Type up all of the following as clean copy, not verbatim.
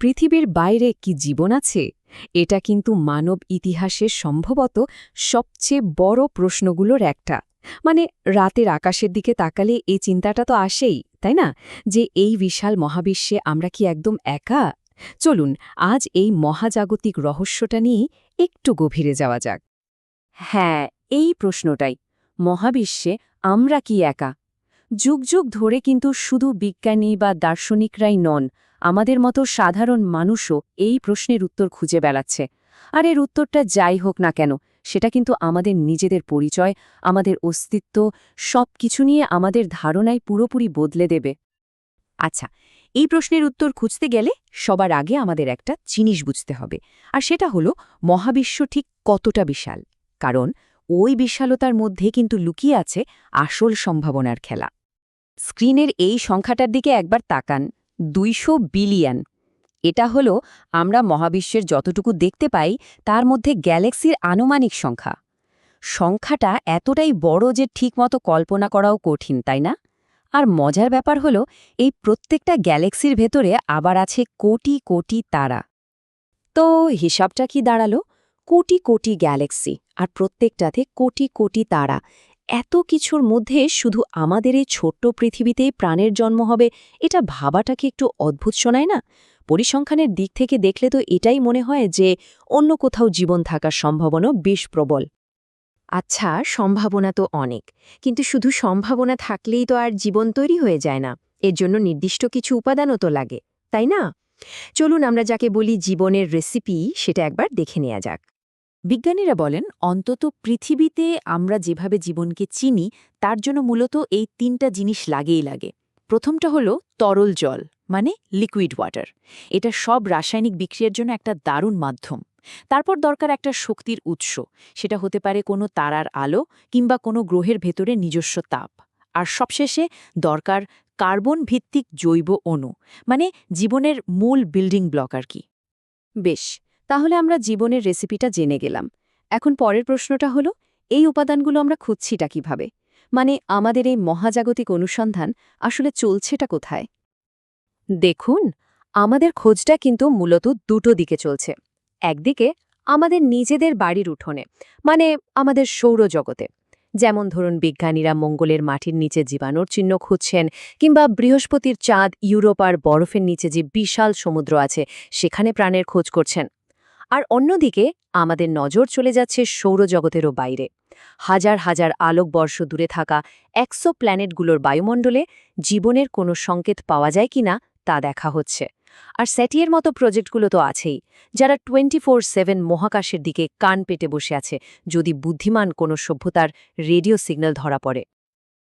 পৃথিবীর বাইরে কি জীবন আছে? এটা কিন্তু মানব ইতিহাসের সম্ভবত সবচেয়ে বড় প্রশ্নগুলোর একটা। মানে রাতের আকাশের দিকে তাকালে এই চিন্তাটা তো আসেই, তাই না? যে এই বিশাল মহাবিশ্বে আমরা কি একদম একা? চলুন আজ এই মহাজাগতিক রহস্যটা নিয়ে একটু গভীরে যাওয়া যাক। হ্যাঁ, এই প্রশ্নটাই। মহাবিশ্বে আমরা কি একা? যুগ যুগ ধরে কিন্তু শুধু বিজ্ঞানী বা দার্শনিকরাই নন, আমাদের মতো সাধারণ মানুষও এই প্রশ্নের উত্তর খুঁজে বেড়াচ্ছে। আর এর উত্তরটা যাই হোক না কেন, সেটা কিন্তু আমাদের নিজেদের পরিচয়, আমাদের অস্তিত্ব, সব কিছু নিয়ে আমাদের ধারণায় পুরোপুরি বদলে দেবে। আচ্ছা, এই প্রশ্নের উত্তর খুঁজতে গেলে সবার আগে আমাদের একটা জিনিস বুঝতে হবে, আর সেটা হলো মহাবিশ্ব ঠিক কতটা বিশাল। কারণ ওই বিশালতার মধ্যে কিন্তু লুকিয়ে আছে আসল সম্ভাবনার খেলা। স্ক্রিনের এই সংখ্যাটার দিকে একবার তাকান, 200 বিলিয়ন। এটা হলো আমরা মহাবিশ্বের যতটুকু দেখতে পাই তার মধ্যে গ্যালাক্সির আনুমানিক সংখ্যা। সংখ্যাটা এতটাই বড় যে ঠিকমতো কল্পনা করাও কঠিন, তাই না? আর মজার ব্যাপার হলো এই প্রত্যেকটা গ্যালাক্সির ভেতরে আবার আছে কোটি কোটি তারা। তো হিসাবটা কি দাঁড়ালো? কোটি কোটি গ্যালাক্সি আর প্রত্যেকটাতে কোটি কোটি তারা। এত কিছুর মধ্যে শুধু আমাদের এই ছোট্ট পৃথিবীতেই প্রাণের জন্ম হবে, এটা ভাবাটাকে একটু অদ্ভুত শোনায় না? পরিসংখ্যানের দিক থেকে দেখলে তো এটাই মনে হয় যে অন্য কোথাও জীবন থাকার সম্ভাবনা বেশ প্রবল। আচ্ছা, সম্ভাবনা তো অনেক, কিন্তু শুধু সম্ভাবনা থাকলেই তো আর জীবন তৈরি হয়ে যায় না। এর জন্য নির্দিষ্ট কিছু উপাদানও তো লাগে, তাই না? চলুন আমরা যাকে বলি জীবনের রেসিপি, সেটা একবার দেখে নেওয়া যাক। বিজ্ঞানীরা বলেন অন্তত পৃথিবীতে আমরা যেভাবে জীবনকে চিনি তার জন্য মূলত এই 3টা জিনিস লাগেই লাগে। প্রথমটা হলো তরল জল, মানে লিকুইড ওয়াটার। এটা সব রাসায়নিক বিক্রিয়ার জন্য একটা দারুণ মাধ্যম। তারপর দরকার একটা শক্তির উৎস, সেটা হতে পারে কোনো তারার আলো কিংবা কোনো গ্রহের ভেতরে নিজস্ব তাপ। আর সবশেষে দরকার কার্বন ভিত্তিক জৈব অণু, মানে জীবনের মূল বিল্ডিং ব্লক আর কি। বেশ, তাহলে আমরা জীবনের রেসিপিটা জেনে গেলাম। এখন পরের প্রশ্নটা হলো, এই উপাদানগুলো আমরা খুঁজছিটা কিভাবে? মানে আমাদের এই মহাজাগতিক অনুসন্ধান আসলে চলছেটা কোথায়? দেখুন, আমাদের খোঁজটা কিন্তু মূলত দুটো দিকে চলছে। একদিকে আমাদের নিজেদের বাড়ির উঠোনে, মানে আমাদের সৌরজগতে। যেমন ধরুন বিজ্ঞানীরা মঙ্গলের মাটির নিচে জীবাণুর চিহ্ন খুঁজছেন, কিংবা বৃহস্পতির চাঁদ, ইউরোপ আর বরফের নিচে যে বিশাল সমুদ্র আছে সেখানে প্রাণের খোঁজ করছেন। আর অন্যদিকে আমাদের নজর চলে যাচ্ছে সৌরজগতেরও বাইরে। হাজার হাজার আলোকবর্ষ দূরে থাকা প্ল্যানেটগুলোর বায়ুমণ্ডলে জীবনের কোনো সংকেত পাওয়া যায় কিনা তা দেখা হচ্ছে। আর স্যাটিয়ের মতো প্রজেক্টগুলো তো আছেই, যারা 24/7 মহাকাশের দিকে কান পেতে বসে আছে যদি বুদ্ধিমান কোনো সভ্যতার রেডিও সিগন্যাল ধরা পড়ে।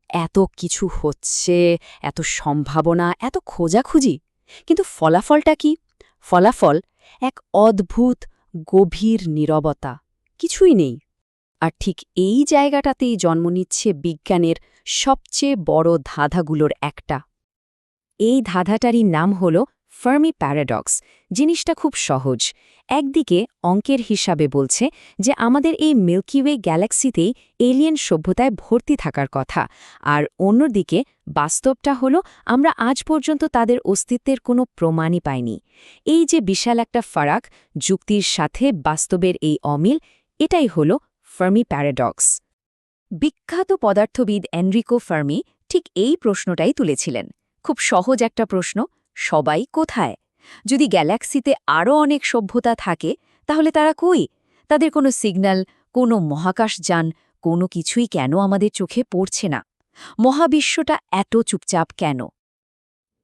এত কিছু হচ্ছে, এত সম্ভাবনা, এত খোঁজাখুঁজি, কিন্তু ফলাফলটা কি? ফলাফল এক অদ্ভুত গভীর নীরবতা, কিছুই নেই। আর ঠিক এই জায়গাটাতেই জন্ম নিচ্ছে বিজ্ঞানের সবচেয়ে বড় ধাঁধাগুলোর একটা। এই ধাঁধাটারই নাম হল ফার্মি প্যারাডক্স। জিনিসটা খুব সহজ। একদিকে অঙ্কের হিসাবে বলছে যে আমাদের এই মিল্কিওয়ে গ্যালাক্সিতেই এলিয়েন সভ্যতায় ভর্তি থাকার কথা, আর অন্যদিকে বাস্তবটা হলো আমরা আজ পর্যন্ত তাদের অস্তিত্বের কোনো প্রমাণই পাইনি। এই যে বিশাল একটা ফারাক, যুক্তির সাথে বাস্তবের এই অমিল, এটাই হল ফার্মি প্যারাডক্স। বিখ্যাত পদার্থবিদ এনরিকো ফার্মি ঠিক এই প্রশ্নটাই তুলেছিলেন। খুব সহজ একটা প্রশ্ন, সবাই কোথায়? যদি গ্যালাক্সিতে আরও অনেক সভ্যতা থাকে তাহলে তারা কই? তাদের কোনো সিগন্যাল, কোনো মহাকাশযান, কোনো কিছুই কেন আমাদের চোখে পড়ছে না? মহাবিশ্বটা এত চুপচাপ কেন?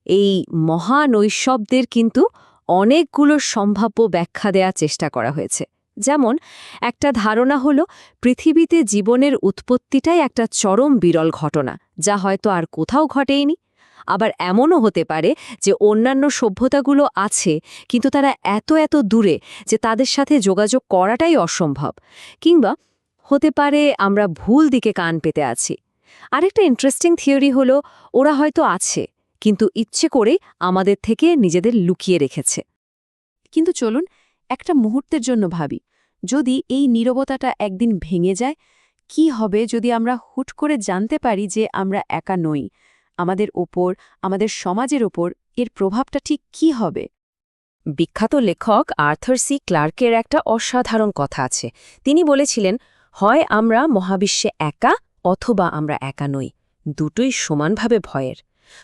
এই মহানৈঃশব্দের কিন্তু অনেকগুলো সম্ভাব্য ব্যাখ্যা দেওয়ার চেষ্টা করা হয়েছে। যেমন একটা ধারণা হলো পৃথিবীতে জীবনের উৎপত্তিটাই একটা চরম বিরল ঘটনা, যা হয়তো আর কোথাও ঘটেনি। আবার এমনও হতে পারে যে অন্যান্য সভ্যতাগুলো আছে, কিন্তু তারা এত এত দূরে যে তাদের সাথে যোগাযোগ করাটাই অসম্ভব। কিংবা হতে পারে আমরা ভুল দিকে কান পেতে আছি। আরেকটা ইন্টারেস্টিং থিওরি হলো ওরা হয়তো আছে, কিন্তু ইচ্ছে করে আমাদের থেকে নিজেদের লুকিয়ে রেখেছে। কিন্তু চলুন একটা মুহূর্তের জন্য ভাবি, যদি এই নীরবতাটা একদিন ভেঙে যায়, কি হবে যদি আমরা হুট করে জানতে পারি যে আমরা একা নই? আমাদের ওপর, আমাদের সমাজের ওপর এর প্রভাবটা ঠিক কী হবে? বিখ্যাত লেখক আর্থার সি ক্লার্কের একটা অসাধারণ কথা আছে। তিনি বলেছিলেন, হয় আমরা মহাবিশ্বে একা অথবা আমরা একা নই, দুটোই সমানভাবে ভয়ের।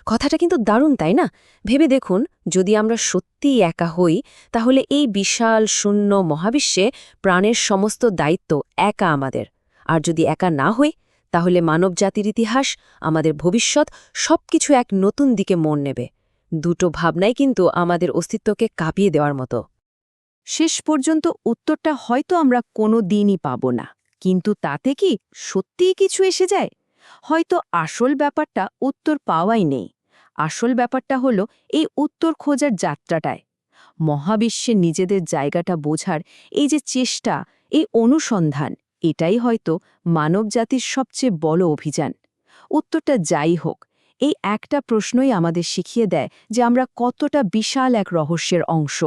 কথাটা কিন্তু দারুণ, তাই না? ভেবে দেখুন, যদি আমরা সত্যিই একা হই, তাহলে এই বিশাল শূন্য মহাবিশ্বে প্রাণের সমস্ত দায়িত্ব একা আমাদের। আর যদি একা না হই, তাহলে মানবজাতির ইতিহাস, আমাদের ভবিষ্যৎ সবকিছু এক নতুন দিকে মোড় নেবে। দুটো ভাবনাই কিন্তু আমাদের অস্তিত্বকে কাঁপিয়ে দেওয়ার মতো। শেষ পর্যন্ত উত্তরটা হয়তো আমরা কোনো দিনই পাব না, কিন্তু তাতে কি সত্যিই কিছু এসে যায়? হয়তো আসল ব্যাপারটা উত্তর পাওয়াই নেই। আসল ব্যাপারটা হলো এই উত্তর খোঁজার যাত্রাটায়, মহাবিশ্বে নিজেদের জায়গাটা বোঝার এই যে চেষ্টা, এই অনুসন্ধান, এটাই হয়তো মানবজাতির সবচেয়ে বড় অভিযান। উত্তরটা যাই হোক, এই একটা প্রশ্নই আমাদের শিখিয়ে দেয় যে আমরা কতটা বিশাল এক রহস্যের অংশ।